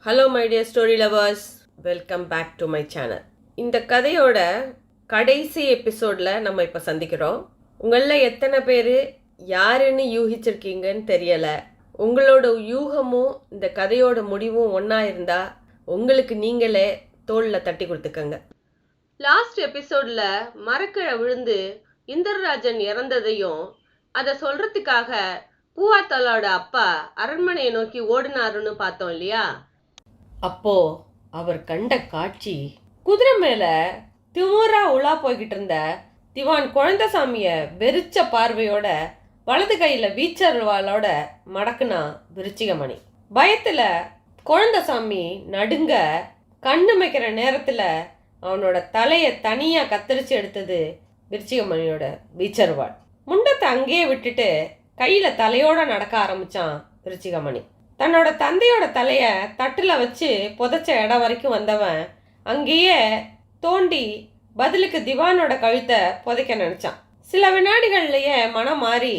Hello my dear story lovers, welcome back to my channel. இந்த கதையோட கடைசி எபிசோடில் நம்ம இப்போ சந்திக்கிறோம். உங்களில் எத்தனை பேர் யாருன்னு யூகிச்சிருக்கீங்கன்னு தெரியலை. உங்களோட யூகமும் இந்த கதையோட முடிவும் ஒன்றா இருந்தால் உங்களுக்கு நீங்களே தோளில் தட்டி கொடுத்துக்கங்க. லாஸ்ட் எபிசோடில் மரக்கிழ விழுந்து இந்திரராஜன் இறந்ததையும் அதை சொல்கிறதுக்காக பூவாத்தாளோட அப்பா அரண்மனையை நோக்கி ஓடினாருன்னு பார்த்தோம் இல்லையா? அப்போ அவர் கண்ட காட்சி, குதிரை மேல திமுறா உலா போய்கிட்டு இருந்த திவான் குழந்தைசாமிய வெறிச்ச பார்வையோட வலது கையில வீச்சர்வாளோட மடக்குனா விருச்சிகமணி. பயத்துல குழந்தைசாமி நடுங்க கண்ணு வைக்கிற நேரத்துல அவனோட தலைய தனியா கத்தரிச்சு எடுத்தது விருச்சிகமணியோட வீச்சர்வாள். முண்டத்தை அங்கேயே விட்டுட்டு கையில தலையோட நடக்க ஆரம்பிச்சான் விருச்சிகமணி. தன்னோட தந்தையோட தலைய தட்டுல வச்சு புதைச்ச இடம் வரைக்கும் வந்தவன் அங்கேயே தோண்டி பதிலுக்கு திவானோட கழுத்தை புதைக்க நினைச்சான். சில வினாடிகள்லயே மனம் மாறி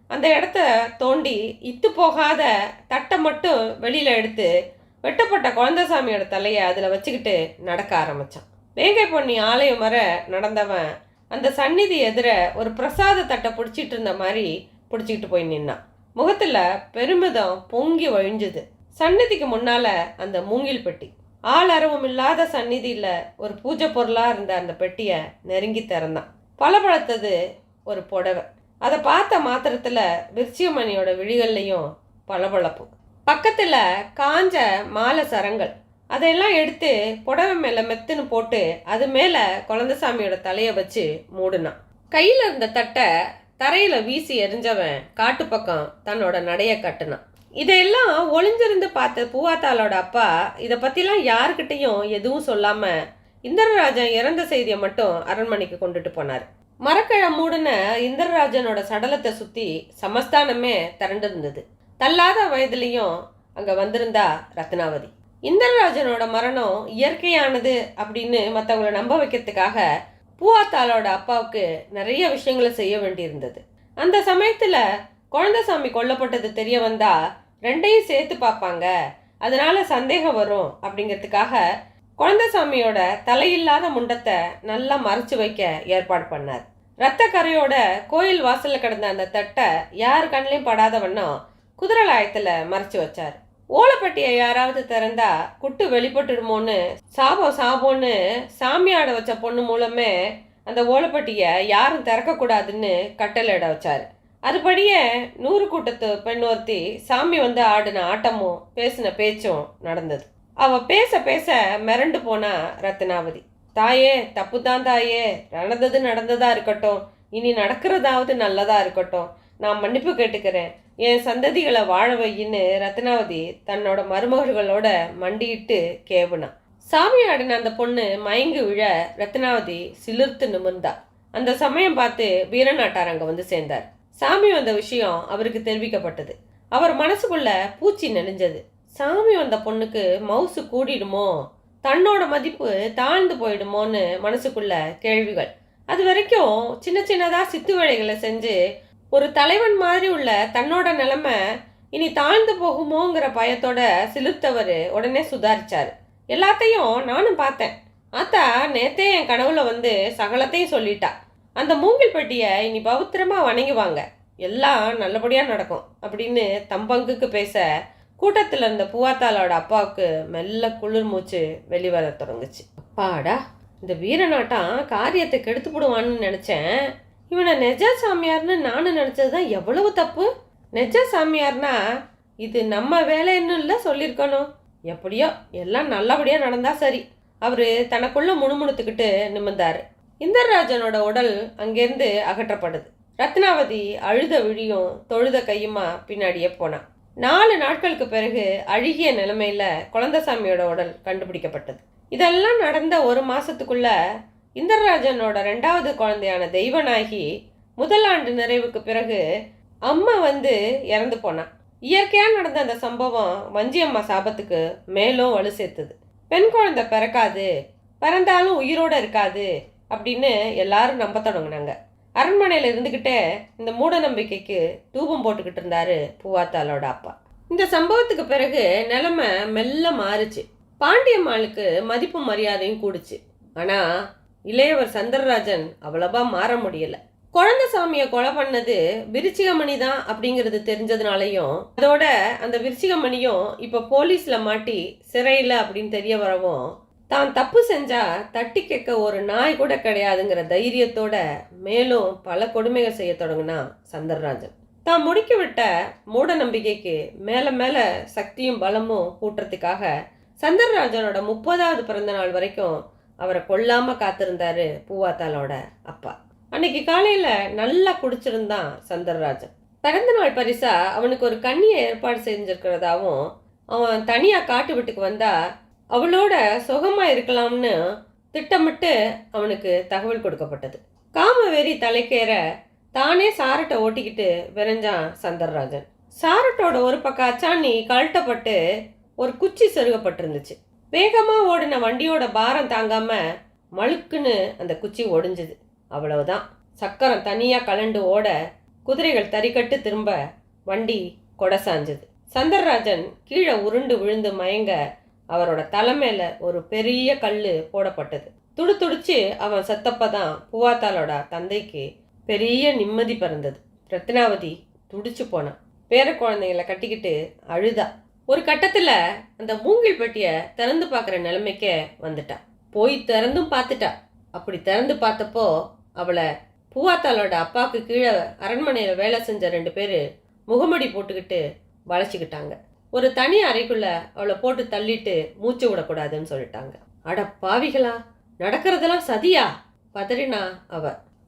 அந்த இடத்த தோண்டி இத்து போகாத தட்டை மட்டும் வெளியில எடுத்து வெட்டப்பட்ட குழந்தைசாமியோட தலைய அதுல வச்சுக்கிட்டு நடக்க ஆரம்பிச்சான். வேங்கை பொன்னி ஆலயம் வர நடந்தவன் அந்த சந்நிதி எதிர ஒரு பிரசாத தட்டை பிடிச்சிட்டு இருந்த மாதிரி பிடிச்சிக்கிட்டு போய் நின்னான். முகத்துல பெருமிதம் பொங்கி வழிஞ்சுது. சந்நிதிக்கு முன்னால அந்த மூங்கில் பெட்டி, ஆள் அரவம் இல்லாத சந்நிதியில ஒரு பூஜை பொருளா இருந்த அந்த பெட்டிய நெருங்கி திறந்தான். பளபளத்தது ஒரு புடவை. அதை பார்த்த மாத்திரத்துல விருச்சிகமணியோட விழிகள்லையும் பளபளப்பு. பக்கத்துல காஞ்ச மாலை சரங்கள், அதையெல்லாம் எடுத்து புடவை மேல மெத்துன்னு போட்டு அது மேல குழந்தைசாமியோட தலைய வச்சு மூடுனான். கையில இருந்த தட்டை தரையில வீசி எரிஞ்சவன் காட்டு பக்கம் தன்னோட நடைய கட்டுனான். இதையெல்லாம் ஒளிஞ்சிருந்து பார்த்த பூவாத்தாளோட அப்பா இதை பத்திலாம் யாருக்கிட்டையும் எதுவும் சொல்லாம இந்திரராஜன் இறந்த செய்தியை மட்டும் அரண்மனைக்கு கொண்டுட்டு போனார். மரக்கிழ மூடின இந்திரராஜனோட சடலத்தை சுத்தி சமஸ்தானமே திரண்டு இருந்தது. தள்ளாத வயதுலையும் அங்க வந்திருந்தா ரத்னாவதி. இந்திரராஜனோட மரணம் இயற்கையானது அப்படின்னு மற்றவங்களை நம்ப வைக்கிறதுக்காக பூவாத்தாளோட அப்பாவுக்கு நிறைய விஷயங்களை செய்ய வேண்டியிருந்தது. அந்த சமயத்துல குழந்தைசாமி கொல்லப்பட்டது தெரிய வந்தா ரெண்டையும் சேர்த்து பார்ப்பாங்க, அதனால சந்தேகம் வரும் அப்படிங்கிறதுக்காக குழந்தைசாமியோட தலையில்லாத முண்டத்தை நல்லா மறைச்சு வைக்க ஏற்பாடு பண்ணார். ரத்த கரையோட கோயில் வாசல்ல கிடந்த அந்த தட்டை யார் கண்ணிலையும் படாத வண்ணம் குதிரலாயத்துல மறைச்சு வச்சார். ஓலைப்பட்டியை யாராவது திறந்தா குட்டு வெளிப்பட்டுடுமோன்னு சாபோன்னு சாமியாட வச்ச பொண்ணு மூலமே அந்த ஓலைப்பட்டியை யாரும் திறக்கக்கூடாதுன்னு கட்டளையிட வச்சாரு. அதுபடியே 100 கூட்டத்து பெண் ஒருத்தி சாமி வந்து ஆடின ஆட்டமும் பேசின பேச்சும் நடந்தது. அவ பேச பேச மிரண்டு போனா ரத்னாவதி. தாயே, தப்புதான் தாயே, நடந்ததா இருக்கட்டும், இனி நடக்கிறதாவது நல்லதா இருக்கட்டும், நான் மன்னிப்பு கேட்டுக்கிறேன், என் சந்ததிகளை வாழ வையின்னு ரத்னாவதி தன்னோட மருமகளோட மண்டிட்டு கேவுனா. சாமி ஆடின அந்த பொண்ணு மயங்கி விழ ரத்னாவதி சிலிர்த்து நிமிர்ந்தா. அந்த சமயம் பார்த்து வீரநாட்டார் அங்க வந்து சேர்ந்தார். சாமி வந்த விஷயம் அவருக்கு தெரிவிக்கப்பட்டது. அவர் மனசுக்குள்ள பூச்சி நெளிஞ்சது. சாமி வந்த பொண்ணுக்கு மவுசு கூடிடுமோ, தன்னோட மதிப்பு தாழ்ந்து போயிடுமோன்னு மனசுக்குள்ள கேள்விகள். அது வரைக்கும் சின்ன சின்னதா சித்து வேலைகளை செஞ்சு ஒரு தலைவன் மாதிரி உள்ள தன்னோட நிலைமை இனி தாழ்ந்து போகுமோங்கிற பயத்தோட சிலிர்த்தவர் உடனே சுதாரிச்சாரு. எல்லாத்தையும் நானும் பார்த்தேன். ஆத்தா நேத்தே என் கனவுல வந்து சகலத்தையும் சொல்லிட்டா. அந்த மூங்கில் பெட்டியை இனி பவித்திரமா வணங்குவாங்க, எல்லாம் நல்லபடியா நடக்கும் அப்படின்னு தம்பங்குக்கு பேச கூட்டத்துல இருந்த பூவாத்தாளோட அப்பாவுக்கு மெல்ல குளிர் மூச்சு வெளிவர தொடங்குச்சு. அப்பாடா, இந்த வீரநாட்டம் காரியத்தை கெடுத்து போடுவான்னு நினைச்சேன். இவனை நெஜ சாமியார்னு நானும் நினைச்சதுதான் எவ்வளவு தப்பு. நெஜ சாமியார்னா இது நம்ம வேலைன்னு இல்லை சொல்லியிருக்கணும். எப்படியோ எல்லாம் நல்லபடியா நடந்தா சரி. அவரு தனக்குள்ள முணுமுணுத்துக்கிட்டு நிமிர்ந்தாரு. இந்திரராஜனோட உடல் அங்கேருந்து அகற்றப்படுது. ரத்னாவதி அழுத விழியும் தொழுத கையுமா பின்னாடியே போனான். 4 நாட்களுக்கு பிறகு அழுகிய நிலைமையில குழந்தைசாமியோட உடல் கண்டுபிடிக்கப்பட்டது. இதெல்லாம் நடந்த 1 மாசத்துக்குள்ள இந்திரராஜனோட 2வது குழந்தையான தெய்வநாயகி முதல் ஆண்டு நிறைவுக்கு பிறகு அம்மா வந்து இறந்து போனான். இயற்கையா நடந்த அந்த சம்பவம் வஞ்சியம்மா சாபத்துக்கு மேலும் வலு சேர்த்தது. பெண் குழந்தை பிறக்காது, பிறந்தாலும் உயிரோட இருக்காது அப்படின்னு எல்லாரும் நம்ப தொடங்கினாங்க. அரண்மனையில இருந்துகிட்டே இந்த மூட நம்பிக்கைக்கு தூபம் போட்டுக்கிட்டு இருந்தாரு பூவாத்தாளோட அப்பா. இந்த சம்பவத்துக்கு பிறகு நிலைமை மெல்ல மாறுச்சு. பாண்டியம்மாளுக்கு மதிப்பு மரியாதையும் கூடுச்சு. ஆனா இளையவர் சந்திரராஜன் அவ்வளவா மாற முடியல. குழந்தை சாமியை கொலை பண்ணது விருச்சிகமணி தான் அப்படிங்கிறது தெரிஞ்சதுனாலையும், அதோட அந்த விருச்சிகமணியும் இப்ப போலீஸ்ல மாட்டி சிறையில அப்படின்னு தெரிய வரவும், தான் தப்பு செஞ்சா தட்டி கேட்க ஒரு நாய் கூட கிடையாதுங்கிற தைரியத்தோட மேலும் பல கொடுமைகள் செய்ய தொடங்கினா சந்திரராஜன். தான் முடுக்கி விட்ட மூட நம்பிக்கைக்கு மேல மேல சக்தியும் பலமும் கூட்டுறதுக்காக சந்திரராஜனோட 30வது பிறந்த நாள் வரைக்கும் அவரை கொல்லாம காத்திருந்தாரு பூவாத்தாளோட அப்பா. அன்னைக்கு காலையில நல்லா குடிச்சிருந்தான் சந்திரராஜன். பிறந்த நாள் பரிசா அவனுக்கு ஒரு கண்ணியை ஏற்பாடு செஞ்சிருக்கிறதாவும், அவன் தனியா காட்டு வீட்டுக்கு வந்தா அவளோட சுகமா இருக்கலாம்னு திட்டமிட்டு அவனுக்கு தகவல் கொடுக்கப்பட்டது. காமவெறி தலைக்கேற தானே சாரட்டை ஓட்டிக்கிட்டு விரைஞ்சான் சந்திரராஜன். சாரட்டோட ஒரு பக்கம் அச்சாணி கழட்டப்பட்டு ஒரு குச்சி செருகப்பட்டிருந்துச்சு. வேகமா ஓடின வண்டியோட பாரம் தாங்காம மழுக்குன்னு அந்த குச்சி ஒடிஞ்சுது. அவ்வளவுதான். சக்கரம் தனியா கலண்டு ஓட குதிரைகள் தறிக்கட்டு திரும்ப வண்டி கொடை சாஞ்சது. சந்திரராஜன் கீழே உருண்டு விழுந்து மயங்க அவரோட தலைமையில ஒரு பெரிய கல்லு போடப்பட்டது. துடிச்சு அவன் செத்தப்பதான் பூவாத்தாளோட தந்தைக்கு பெரிய நிம்மதி பிறந்தது. ரத்னாவதி துடிச்சு போனான். பேர குழந்தைகளை கட்டிக்கிட்டு அழுதா. ஒரு கட்டத்துல அந்த மூங்கில் பெட்டிய திறந்து பார்க்குற நிலைமைக்கே வந்துட்டா. போய் திறந்தும் பார்த்துட்டா. அப்படி திறந்து பார்த்தப்போ அவளை பூவாத்தாளோட அப்பாவுக்கு கீழே அரண்மனையில வேலை செஞ்ச 2 பேரு முகமடி போட்டுக்கிட்டு வளைச்சிக்கிட்டாங்க. ஒரு தனி அறைக்குள்ள அவளை போட்டு தள்ளிட்டு மூச்சு விடக்கூடாதுன்னு சொல்லிட்டாங்க. அட பாவிகளா, நடக்கிறதெல்லாம் சதியா பதறினா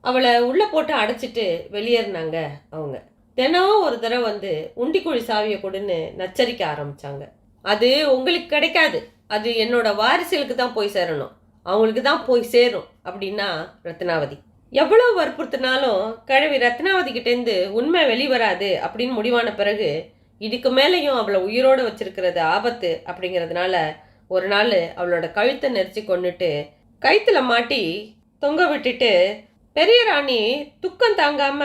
அவளை உள்ள போட்டு அடைச்சிட்டு வெளியேறினாங்க அவங்க. தினம் ஒரு தடவை வந்து உண்டிக்குழி சாவியை கொடுன்னு நச்சரிக்க ஆரம்பிச்சாங்க. அது உங்களுக்கு கிடைக்காது, அது என்னோட வாரிசுகளுக்கு தான் போய் சேரணும், அவங்களுக்கு தான் போய் சேரும் அப்படின்னா ரத்னாவதி. எவ்வளவு வற்புறுத்தினாலும் கிழவி ரத்னாவதி கிட்டேருந்து உண்மை வெளிவராது அப்படின்னு முடிவான பிறகு இதுக்கு மேலேயும் அவளை உயிரோடு வச்சிருக்கிறது ஆபத்து அப்படிங்கிறதுனால ஒரு நாள் அவளோட கழுத்தை நெரிச்சு கொண்டுட்டு கயித்துல மாட்டி தொங்க விட்டுட்டு பெரிய ராணி துக்கம் தாங்காம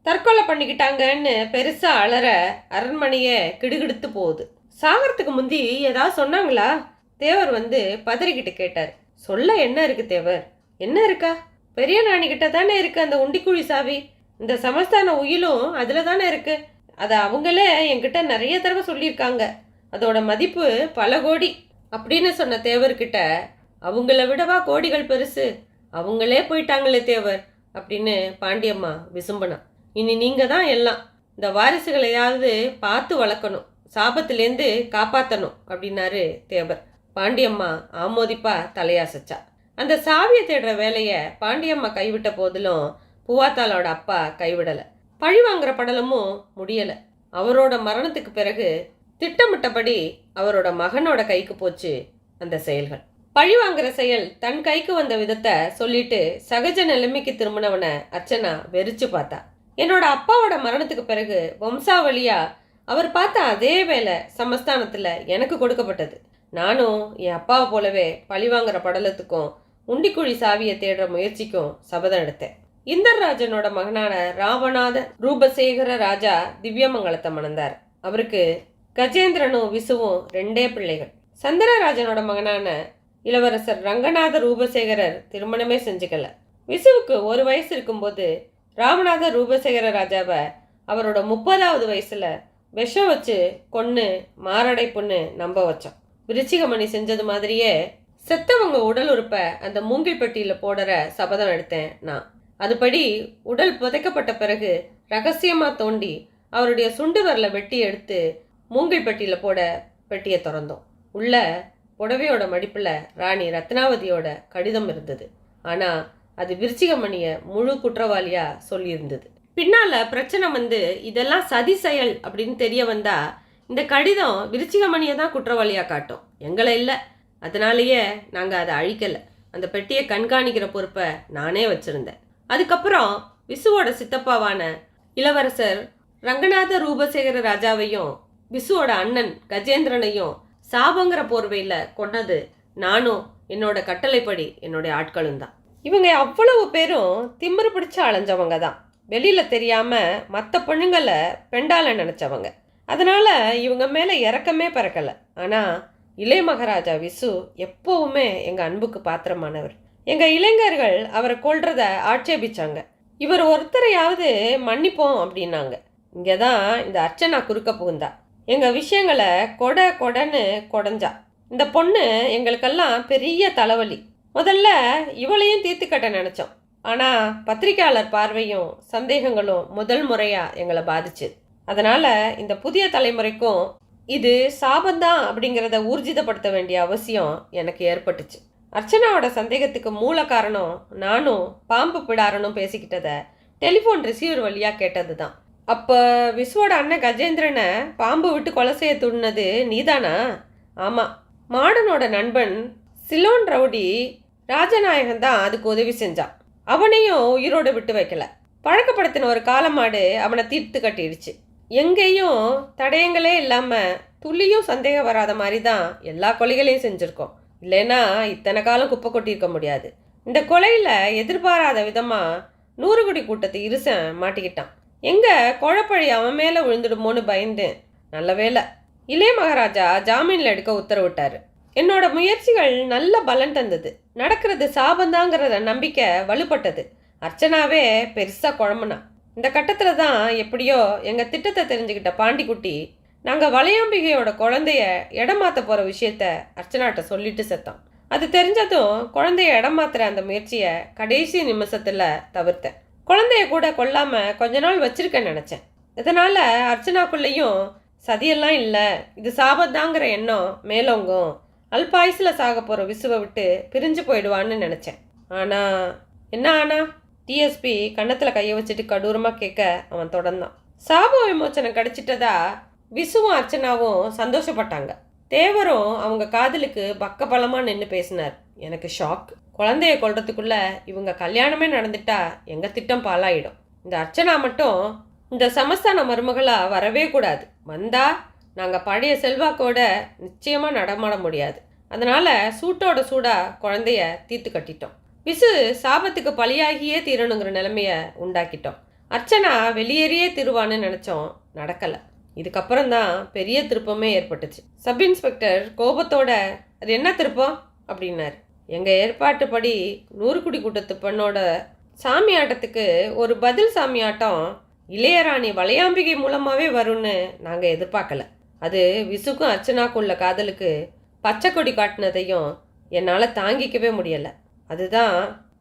தற்கொலை பண்ணிக்கிட்டாங்கன்னு பெருசா அலற அரண்மனையே கிடுகிடுத்து போகுது. சாகரத்துக்கு முந்தி ஏதாவது சொன்னாங்களா? தேவர் வந்து பதறிக்கிட்டு கேட்டார். சொல்ல என்ன இருக்கு தேவர்? என்ன இருக்கா? பெரிய ராணி கிட்ட தானே இருக்கு அந்த உண்டிக்குழி சாவி. இந்த சமஸ்தான உயிலும் அதுல தானே இருக்கு. அதை அவங்களே என்கிட்ட நிறைய தடவை சொல்லியிருக்காங்க. அதோட மதிப்பு பல கோடி அப்படின்னு சொன்ன தேவர்கிட்ட, அவங்கள விடவா கோடிகள் பெருசு, அவங்களே போயிட்டாங்களே தேவர் அப்படின்னு பாண்டியம்மா விசும்பனா. இனி நீங்க தான் எல்லாம், இந்த வாரிசுகளையாவது பார்த்து வளர்க்கணும், சாபத்திலேருந்து காப்பாற்றணும் அப்படின்னாரு தேவர். பாண்டியம்மா ஆமோதிப்பா தலையாசச்சா. அந்த சாவியை தேடுற வேலையை பாண்டியம்மா கைவிட்ட போதிலும் பூவாத்தாளோட அப்பா கைவிடலை. பழி வாங்குற படலமும் முடியலை. அவரோட மரணத்துக்கு பிறகு திட்டமிட்டபடி அவரோட மகனோட கைக்கு போச்சு அந்த செயல்கள். பழி வாங்குற செயல் தன் கைக்கு வந்த விதத்தை சொல்லிட்டு சகஜ நிலைமைக்கு திரும்பினவனை அர்ச்சனா வெறிச்சு பார்த்தா. என்னோட அப்பாவோட மரணத்துக்கு பிறகு வம்சாவளியா அவர் பார்த்த அதே வேலை சமஸ்தானத்துல எனக்கு கொடுக்கப்பட்டது. நானும் என் அப்பாவை போலவே பழி வாங்குற படலத்துக்கும் உண்டிக்குழி சாவியை தேடுற முயற்சிக்கும் சபதம் எடுத்தேன். இந்தர்ராஜனோட மகனான ராவநாத ரூபசேகர ராஜா திவ்யமங்கலத்தை மணந்தார். அவருக்கு கஜேந்திரனும் விசுவும் 2 பிள்ளைகள். சந்திரராஜனோட மகனான இளவரசர் ரங்கநாத ரூபசேகரர் திருமணமே செஞ்சுக்கல. விசுவுக்கு 1 வயசு இருக்கும்போது ராமநாத ரூபசேகர ராஜாவை அவரோட 30வது வயசுல விஷம் வச்சு கொன்னு மாரடைப்புன்னு நம்ப வச்சோம். விருச்சிகமணி செஞ்சது மாதிரியே செத்தவங்க உடல் உறுப்பை அந்த மூங்கில் பெட்டியில போடுற சபதம் எடுத்தேன் நான். அதுபடி உடல் புதைக்கப்பட்ட பிறகு ரகசியமா தோண்டி அவருடைய சுண்டு வரல வெட்டி எடுத்து மூங்கில் பெட்டியில போட பெட்டியை திறந்தோம். உள்ள புடவையோட மடிப்புல ராணி ரத்னாவதியோட கடிதம் இருந்தது. ஆனா அது விருச்சிகமணிய முழு குற்றவாளியா சொல்லியிருந்தது. பின்னால பிரச்சனை வந்து இதெல்லாம் சதி செயல் அப்படின்னு தெரிய வந்தா இந்த கடிதம் விருச்சிகமணியை தான் குற்றவாளியா காட்டும், எங்களை இல்லை. அதனாலேயே நாங்க அதை அழிக்கல. அந்த பெட்டியை கண்காணிக்கிற பொறுப்பை நானே வச்சிருந்தேன். அதுக்கப்புறம் விசுவோட சித்தப்பாவான இளவரசர் ரங்கநாத ரூபசேகர ராஜாவையும் விசுவோட அண்ணன் கஜேந்திரனையும் சாபங்கிற போர்வையில கொண்டது நானும் என்னோட கட்டளைப்படி என்னுடைய ஆட்களும் தான். இவங்க அவ்வளவு பேரும் திமிரு பிடிச்ச அலைஞ்சவங்க தான். வெளியில தெரியாம மற்ற பொண்ணுங்களை பெண்டால நினைச்சவங்க. அதனால் இவங்க மேலே இறக்கமே பிறக்கலை. ஆனால் இளைய மகாராஜா விசு எப்போவுமே எங்கள் அன்புக்கு பாத்திரமானவர். எங்கள் இளைஞர்கள் அவரை கொல்றத ஆட்சேபிச்சாங்க. இவர் ஒருத்தரையாவது மன்னிப்போம் அப்படின்னாங்க. இங்கே தான் இந்த அர்ச்சனா குறுக்க புகுந்தா. எங்கள் விஷயங்களை கொடன்னு கொடைஞ்சா. இந்த பொண்ணு எங்களுக்கெல்லாம் பெரிய தலைவலி. முதல்ல இவளையும் தீர்த்து கட்ட நினச்சோம். ஆனால் பத்திரிகையாளர் பார்வையும் சந்தேகங்களும் முதல் முறையாக எங்களை பாதிச்சு. அதனால் இந்த புதிய தலைமுறைக்கும் இது சாபந்தான் அப்படிங்கிறத ஊர்ஜிதப்படுத்த வேண்டிய அவசியம் எனக்கு ஏற்பட்டுச்சு. அர்ச்சனாவோட சந்தேகத்துக்கு மூல காரணம் நானும் பாம்பு பிடாரனும் பேசிக்கிட்டதை டெலிஃபோன் ரிசீவர் வழியாக கேட்டது தான். அப்போ விசுவோட அண்ணன் கஜேந்திரனை பாம்பு விட்டு கொலை செய்ய துண்ணது நீதானா? ஆமாம். மாடனோட நண்பன் சிலோன் ரவுடி ராஜநாயகன் தான் அதுக்கு உதவி செஞ்சான். அவனையும் உயிரோடு விட்டு வைக்கல. பழக்கப்படுத்தின ஒரு காலமாடு அவனை தீர்த்து கட்டிடுச்சு. எங்கேயும் தடயங்களே இல்லாமல் துளியும் சந்தேகம் வராத மாதிரி தான் எல்லா கொலைகளையும் செஞ்சுருக்கோம். இல்லைன்னா இத்தனை காலம் குப்பை கொட்டியிருக்க முடியாது. இந்த கொலையில் எதிர்பாராத விதமாக 100 கோடி கூட்டத்தை இருசன் மாட்டிக்கிட்டான். எங்கே குழப்பழி அவன் மேலே விழுந்துடுமோன்னு பயந்து நல்ல வேலை இளைய மகாராஜா ஜாமீனில் எடுக்க உத்தரவிட்டார். என்னோட முயற்சிகள் நல்ல பலன் தந்தது. நடக்கிறது சாபந்தாங்கிறத நம்பிக்கை வலுப்பட்டது. அர்ச்சனாவே பெருசாக குழம்புனா. இந்த கட்டத்தில் தான் எப்படியோ எங்கள் திட்டத்தை தெரிஞ்சுக்கிட்ட பாண்டிக்குட்டி நாங்கள் வளையாம்பிகையோட குழந்தைய இடம் மாற்ற போகிற விஷயத்த அர்ச்சனாட்ட சொல்லிட்டு செத்தான். அது தெரிஞ்சதும் குழந்தைய இடம் மாற்றுற அந்த முயற்சியை கடைசி நிமிஷத்தில் தவிர்த்தேன். குழந்தைய கூட கொல்லாமல் கொஞ்ச நாள் வச்சிருக்கேன்னு நினச்சேன். இதனால் அர்ச்சனாக்குள்ளேயும் சதியெல்லாம் இல்லை, இது சாபத்தாங்கிற எண்ணம் மேலோங்கும். அல்பாயுசில் சாக போகிற விசுவை விட்டு பிரிஞ்சு போயிடுவான்னு நினச்சேன். ஆனால் என்ன ஆனா? டிஎஸ்பி கன்னத்தில் கையை வச்சுட்டு கடூரமாக கேட்க அவன் தொடர்ந்தான். சாப விமோச்சனம் கிடைச்சிட்டதா விசுவும் அர்ச்சனாவும் சந்தோஷப்பட்டாங்க. தேவரும் அவங்க காதலுக்கு பக்கபலமாக நின்று பேசினார். எனக்கு ஷாக். குழந்தைய கொல்றதுக்குள்ள இவங்க கல்யாணமே நடந்துட்டா எங்கள் திட்டம் பாலாயிடும். இந்த அர்ச்சனா மட்டும் இந்த சமஸ்தான மருமகளாக வரவே கூடாது. வந்தா நாங்கள் பழைய செல்வாக்கோட நிச்சயமாக நடமாட முடியாது. அதனால் சூட்டோட சூடாக குழந்தைய தீர்த்து கட்டிட்டோம். விசு சாபத்துக்கு பலியாகியே தீரணுங்கிற நிலைமைய உண்டாக்கிட்டோம். அர்ச்சனா வெளியேறியே திருவான்னு நினச்சோம், நடக்கலை. இதுக்கப்புறம் தான் பெரிய திருப்பமே ஏற்பட்டுச்சு. சப் இன்ஸ்பெக்டர் கோபத்தோட அது என்ன திருப்பம் அப்படின்னாரு. எங்கள் ஏற்பாட்டுப்படி 100 கோடி கூட்டத்து பெண்ணோட சாமி ஆட்டத்துக்கு ஒரு பதில் சாமி ஆட்டம் இளையராணி வளையாம்பிகை மூலமாகவே வரும்னு நாங்கள் எதிர்பார்க்கல. அது விசுக்கும் அர்ச்சனாக்கும் உள்ள காதலுக்கு பச்சை கொடி காட்டினதையும் என்னால் தாங்கிக்கவே முடியலை. அதுதான்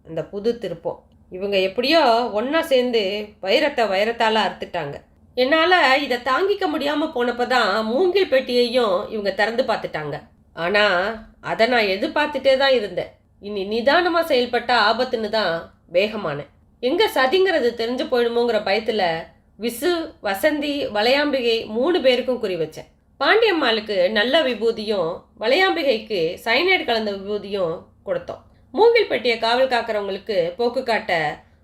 அந்த புது திருப்பம். இவங்க எப்படியோ ஒன்றா சேர்ந்து வைரத்தால் அறுத்துட்டாங்க. என்னால் இதை தாங்கிக்க முடியாமல் போனப்போ தான் மூங்கில் பெட்டியையும் இவங்க திறந்து பார்த்துட்டாங்க. ஆனால் அதை நான் எதிர்பார்த்துட்டே தான் இருந்தேன். இனி நிதானமாக செயல்பட்ட ஆபத்துன்னு தான் வேகமானேன். எங்கே சதிங்கிறது தெரிஞ்சு போயிடுமோங்கிற பயத்தில் விசு, வசந்தி, வளையாம்பிகை 3 பேருக்கும் குறி வச்சேன். பாண்டியம்மாளுக்கு நல்ல விபூதியும் வளையாம்பிகைக்கு சைனைடு கலந்த விபூதியும் கொடுத்தோம். மூங்கில் பெட்டியை காவல் காக்கிறவங்களுக்கு போக்கு காட்ட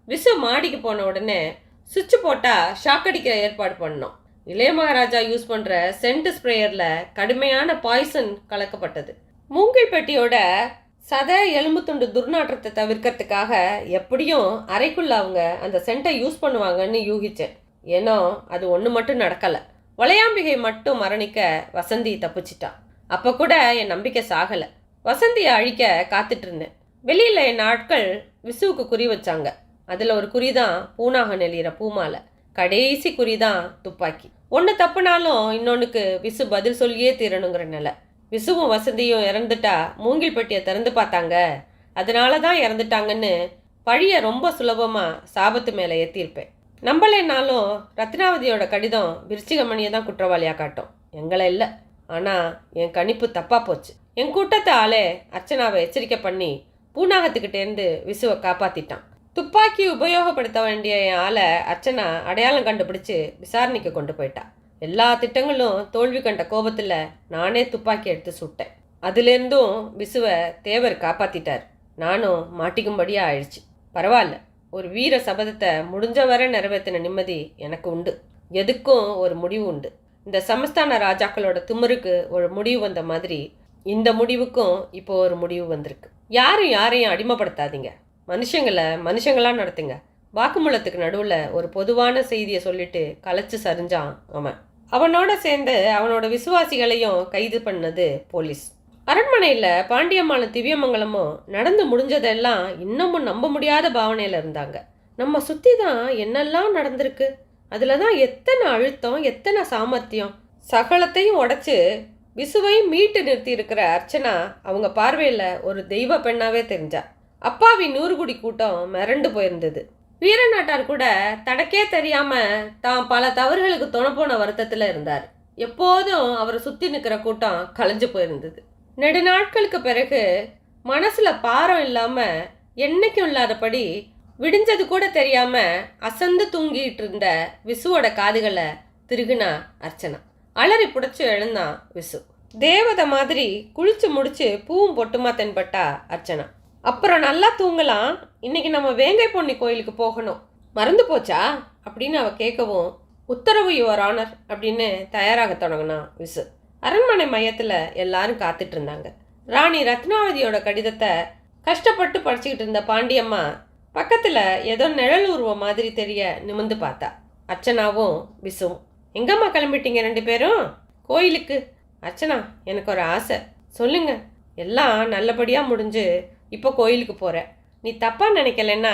விசு மாடிக்கு போன உடனே சுவிட்சு போட்டால் ஷாக் அடிக்கிற ஏற்பாடு பண்ணோம். இளைய மகாராஜா யூஸ் பண்ணுற சென்ட் ஸ்ப்ரேயரில் கடுமையான பாய்சன் கலக்கப்பட்டது. மூங்கில் பெட்டியோட சதை எலும்பு துண்டு துர்நாற்றத்தை தவிர்க்கிறதுக்காக எப்படியும் அறைக்குள்ள அவங்க அந்த சென்ட்டை யூஸ் பண்ணுவாங்கன்னு யூகிச்சேன். ஏன்னோ அது ஒன்று மட்டும் நடக்கலை. வளையாம்பிகை மட்டும் மரணிக்க வசந்தி தப்பிச்சிட்டான். அப்போ கூட என் நம்பிக்கை சாகலை. வசந்தியை அழிக்க காத்துட்டு இருந்தேன். வெளியில் என் ஆட்கள் விசுவுக்கு குறி வச்சாங்க. அதில் ஒரு குறி தான் பூனாக நெளிகிற பூமாலை. கடைசி குறி தான் துப்பாக்கி. ஒன்று தப்புனாலும் இன்னொன்றுக்கு விசு பதில் சொல்லியே தீரணுங்கிற நிலை. விசுவும் வசந்தியும் இறந்துட்டா மூங்கில் பெட்டியை திறந்து பார்த்தாங்க, அதனால தான் இறந்துட்டாங்கன்னு பழிய ரொம்ப சுலபமாக சாபத்து மேலே ஏற்றிருப்பேன். நம்பலைன்னாலும் ரத்னாவதியோட கடிதம் விருச்சிகமணியை தான் குற்றவாளியாக காட்டும், எங்களை இல்லை. ஆனால் என் கணிப்பு தப்பாக போச்சு. என் கூட்டத்தை ஆளே அர்ச்சனாவை எச்சரிக்கை பண்ணி பூனாகத்துக்கிட்டேருந்து விசுவை காப்பாற்றிட்டான். துப்பாக்கி உபயோகப்படுத்த வேண்டிய என் ஆளை அர்ச்சனா அடையாளம் கண்டுபிடிச்சு விசாரணைக்கு கொண்டு போயிட்டா. எல்லா திட்டங்களும் தோல்வி கண்ட கோபத்தில் நானே துப்பாக்கி எடுத்து சுட்டேன். அதுலேருந்தும் விசுவை தேவர் காப்பாற்றிட்டார். நானும் மாட்டிக்கும்படியாக ஆயிடுச்சு. பரவாயில்ல, ஒரு வீர சபதத்தை முடிஞ்ச வரை நிறைவேற்றின நிம்மதி எனக்கு உண்டு. எதுக்கும் ஒரு முடிவு உண்டு. இந்த சமஸ்தான ராஜாக்களோட திமிருக்கு ஒரு முடிவு வந்த மாதிரி இந்த முடிவுக்கும் இப்போ ஒரு முடிவு வந்திருக்கு. யாரையும் அடிமைப்படுத்தாதீங்க. மனுஷங்களாக நடத்துங்க. வாக்குமூலத்துக்கு நடுவில் ஒரு பொதுவான செய்தியை சொல்லிட்டு கலைச்சு சரிஞ்சான் அவன். அவனோட சேர்ந்து அவனோட விசுவாசிகளையும் கைது பண்ணது போலீஸ். அரண்மனையில் பாண்டியம்மாளும் திவ்யமங்கலமும் நடந்து முடிஞ்சதெல்லாம் இன்னமும் நம்ப முடியாத பாவனையில் இருந்தாங்க. நம்ம சுற்றி தான் என்னெல்லாம் நடந்திருக்கு, அதில் தான் எத்தனை அழுத்தம், எத்தனை சாமர்த்தியம். சகலத்தையும் உடைச்சு விசுவையும் மீட்டு நிறுத்தி இருக்கிற அர்ச்சனா அவங்க பார்வையில் ஒரு தெய்வ பெண்ணாவே தெரிஞ்சா. அப்பாவி 100 கோடி கூட்டம் மிரண்டு போயிருந்தது. வீரநாட்டார் கூட தனக்கே தெரியாம தான் பல தவறுகளுக்கு துணை போன வருத்தத்தில் இருந்தார். எப்போதும் அவரை சுற்றி நிற்கிற கூட்டம் கலைஞ்சு போயிருந்தது. நெடுநாட்களுக்கு பிறகு மனசுல பாரம் இல்லாம என்னைக்கும் இல்லாதபடி விடிஞ்சது கூட தெரியாம அசந்து தூங்கிட்டு இருந்த விசுவோட காதுகளை திருகுனா அர்ச்சனா. அலறி புடைச்சு எழுந்தான் விசு. தேவதை மாதிரி குளிச்சு முடிச்சு பூவும் பொட்டுமா தென்பட்டா அர்ச்சனா. அப்புறம் நல்லா தூங்கலாம், இன்னைக்கு நம்ம வேங்கை பொன்னி கோயிலுக்கு போகணும், மறந்து போச்சா அப்படின்னு அவ கேட்கவும், உத்தரவு யுவர் ஆனர் அப்படின்னு தயாராக தொடங்கினான் விசு. அரண்மனை மையத்தில் எல்லாரும் காத்துட்டு இருந்தாங்க. ராணி ரத்னாவதியோட கடிதத்தை கஷ்டப்பட்டு படிச்சுக்கிட்டு இருந்த பாண்டியம்மா பக்கத்தில் ஏதோ நிழல் உருவம் மாதிரி தெரிய நிமிந்து பார்த்தா. அர்ச்சனாவும் விசுவும், எங்கம்மா கிளம்பிட்டீங்க 2 பேரும்? கோயிலுக்கு. அர்ச்சனா, எனக்கு ஒரு ஆசை, சொல்லுங்க. எல்லாம் நல்லபடியாக முடிஞ்சு இப்போ கோயிலுக்கு போகிறேன். நீ தப்பாக நினைக்கலன்னா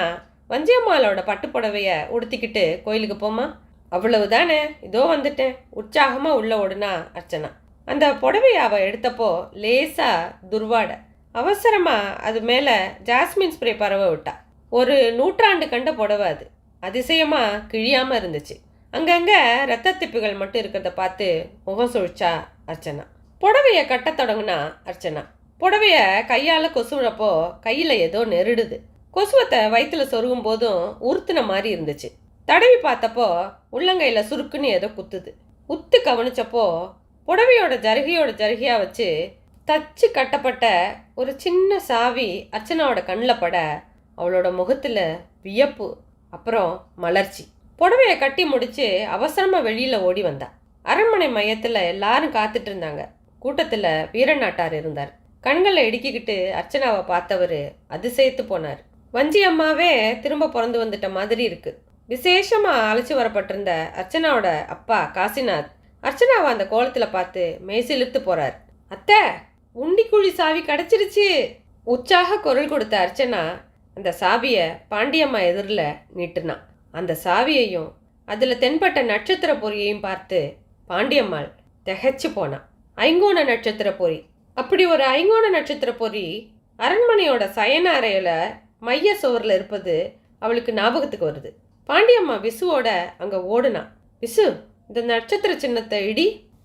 வஞ்சியம்மாளோட பட்டுப்புடவைய உடுத்திக்கிட்டு கோயிலுக்கு போமா. அவ்வளவு தானே, இதோ வந்துட்டேன், உற்சாகமாக உள்ள ஓடுனா அர்ச்சனா. அந்த புடவையை அவள் எடுத்தப்போ லேசா துர்வாடை. அவசரமாக அது மேலே ஜாஸ்மின் ஸ்ப்ரே பரவ விட்டா. ஒரு 100 ஆண்டு கண்ட புடவை அது. அதிசயமாக கிழியாமல் இருந்துச்சு. அங்கங்கே ரத்தத்திப்புகள் மட்டும் இருக்கிறத பார்த்து முகம் சுழிச்சா அர்ச்சனா. புடவையை கட்ட தொடங்குனா அர்ச்சனா. புடவைய கையால் கொசுறப்போ கையில் ஏதோ நெருடுது. கொசுவத்தை வயிற்றுல சொருகும் போதும் உறுத்துன மாதிரி இருந்துச்சு. தடவி பார்த்தப்போ உள்ளங்கையில் சுருக்குன்னு ஏதோ குத்துது. உத்து கவனிச்சப்போ புடவையோட ஜருகையாக வச்சு தச்சு கட்டப்பட்ட ஒரு சின்ன சாவி அர்ச்சனாவோட கண்ணில் பட அவளோட முகத்தில் வியப்பு, அப்புறம் மலர்ச்சி. புடவையை கட்டி முடிச்சு அவசரமாக வெளியில் ஓடி வந்தா. அரண்மனை மையத்தில் எல்லாரும் காத்துட்டு இருந்தாங்க. கூட்டத்தில் வீரநாட்டார் இருந்தார். கண்களை இடுக்கிக்கிட்டு அர்ச்சனாவை பார்த்தவர் அதிசயித்து போனார். வஞ்சி அம்மாவே திரும்ப பிறந்து வந்துட்ட மாதிரி இருக்கு. விசேஷமாக அழைச்சி வரப்பட்டிருந்த அர்ச்சனாவோட அப்பா காசிநாத் அர்ச்சனாவை அந்த கோலத்தில் பார்த்து மேசிலுத்து போறார். அத்தை, உண்டிக்குழி சாவி கிடச்சிருச்சு. உற்சாக குரல் கொடுத்த அர்ச்சனா அந்த சாவியை பாண்டியம்மா எதிரில் நீட்டுனான். அந்த சாவியையும் அதில் தென்பட்ட நட்சத்திர பொறியையும் பார்த்து பாண்டியம்மாள் திகைச்சு போனான். ஐங்கோண நட்சத்திர பொறி. அப்படி ஒரு ஐங்கோண நட்சத்திர பொறி அரண்மனையோட சயன அறையில் மைய சுவரில் இருப்பது அவளுக்கு ஞாபகத்துக்கு வருது. பாண்டியம்மா விசுவோட அங்கே ஓடுனான். விசு, இந்த நட்சத்திர சின்னத்தை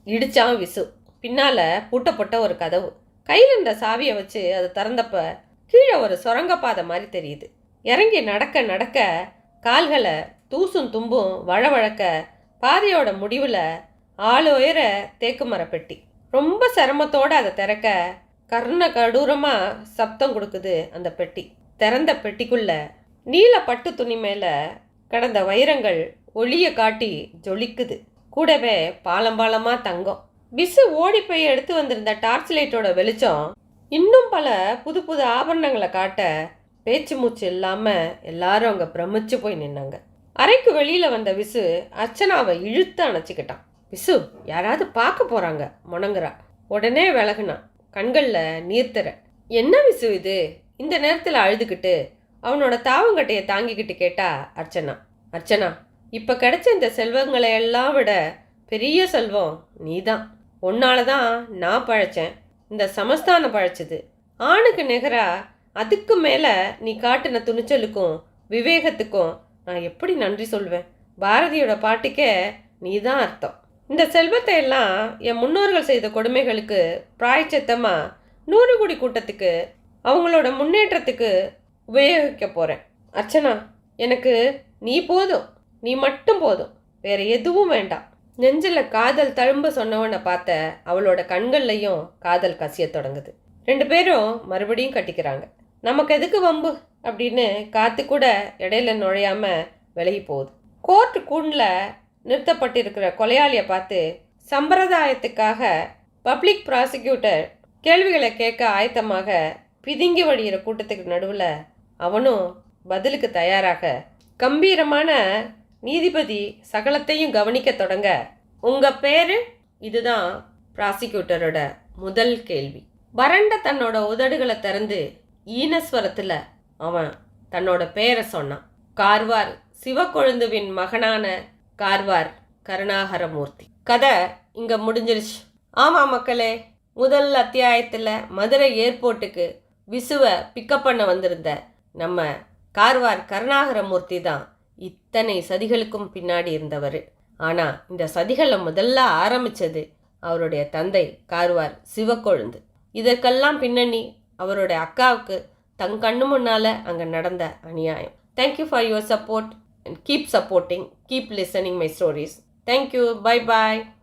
இடிச்சான் விசு. பின்னால பூட்டப்பட்ட ஒரு கதவு. கையில் இருந்த சாவியை வச்சு அதை திறந்தப்ப கீழே ஒரு சுரங்கப்பாதை மாதிரி தெரியுது. இறங்கி நடக்க நடக்க கால்களை தூசும் தும்பும் வழவழக்க பாதையோட முடிவில் ஆளுயர தேக்கு மரப்பெட்டி. ரொம்ப சிரமத்தோடு அதை திறக்க கர்ண கடூரமாக சப்தம் கொடுக்குது அந்த பெட்டி. திறந்த பெட்டிக்குள்ள நீல பட்டு துணி மேலே கடந்த வைரங்கள் ஒளியை காட்டி ஜொலிக்குது. கூடவே பாலமாக தங்கம். விசு ஓடி போய் எடுத்து வந்திருந்த டார்ச் லைட்டோட வெளிச்சம் இன்னும் பல புது புது ஆபரணங்களை காட்ட பேச்சு மூச்சு இல்லாமல் எல்லாரும் அங்கே பிரமிச்சு போய் நின்னாங்க. அறைக்கு வெளியில் வந்த விசு அர்ச்சனாவை இழுத்து அணைச்சிக்கிட்டான். விசு, யாராவது பார்க்க போகிறாங்க முணங்குறா. உடனே விலகுனான், கண்களில் நீர்த்தர. என்ன விசு இது, இந்த நேரத்தில் அழுதுகிட்டு அவனோட தாவங்கட்டையை தாங்கிக்கிட்டு கேட்டா அர்ச்சனா. அர்ச்சனா, இப்போ கிடைச்ச இந்த செல்வங்களை எல்லாம் விட பெரிய செல்வம் நீதான். உன்னால தான் நான் பழைச்சேன், இந்த சமஸ்தானம் பழைச்சது. ஆணுக்கு நிகரா அதுக்கு மேலே நீ காட்டின துணிச்சலுக்கும் விவேகத்துக்கும் நான் எப்படி நன்றி சொல்வேன். பாரதியோட பாட்டுக்கே நீ தான் அர்த்தம். இந்த செல்வத்தை எல்லாம் என் முன்னோர்கள் செய்த கொடுமைகளுக்கு பிராயச்சித்தமாக 100 கோடி கூட்டத்துக்கு அவங்களோட முன்னேற்றத்துக்கு உபயோகிக்க போகிறேன். அர்ச்சனா, எனக்கு நீ போதும், நீ மட்டும் போதும், வேற எதுவும் வேண்டாம். நெஞ்சில் காதல் தழும்பு சொன்னவனை பார்த்த அவளோட கண்கள்லையும் காதல் கசிய தொடங்குது. 2 பேரும் மறுபடியும் கட்டிக்கிறாங்க. நமக்கு எதுக்கு வம்பு அப்படின்னு காத்து கூட இடையில நுழையாம விலகி போகுது. கோர்ட் கூண்டில் நிறுத்தப்பட்டிருக்கிற கொலையாளியை பார்த்து சம்பிரதாயத்துக்காக பப்ளிக் ப்ராசிக்யூட்டர் கேள்விகளை கேட்க ஆயத்தமாக பிதுங்கி வழிகிற கூட்டத்துக்கு நடுவில் அவனும் பதிலுக்கு தயாராக கம்பீரமான நீதிபதி சகலத்தையும் கவனிக்க தொடங்க உங்கள் பேர்? இதுதான் ப்ராசிக்யூட்டரோட முதல் கேள்வி. வறண்ட தன்னோட உதடுகளை திறந்து ஈனஸ்வரத்தில் அவன் தன்னோட பேரை சொன்னான். கார்வார் சிவக்கொழுந்துவின் மகனான கார்வார் கருணாகரமூர்த்தி. கதை இங்கே முடிஞ்சிருச்சு. ஆமாம் மக்களே, முதல் அத்தியாயத்தில் மதுரை ஏர்போர்ட்டுக்கு விசுவை பிக்கப் பண்ண வந்திருந்த நம்ம கார்வார் கருணாகரமூர்த்தி தான் இத்தனை சதிகளுக்கும் பின்னாடி இருந்தவர். ஆனால் இந்த சதிகளை முதல்ல ஆரம்பித்தது அவருடைய தந்தை கார்வார் சிவக்கொழுந்து. இதற்கெல்லாம் பின்னணி அவருடைய அக்காவுக்கு தன் கண்ணு முன்னால் அங்கே நடந்த அநியாயம். Thank you for your support and keep supporting, keep listening my stories. Thank you. Bye bye.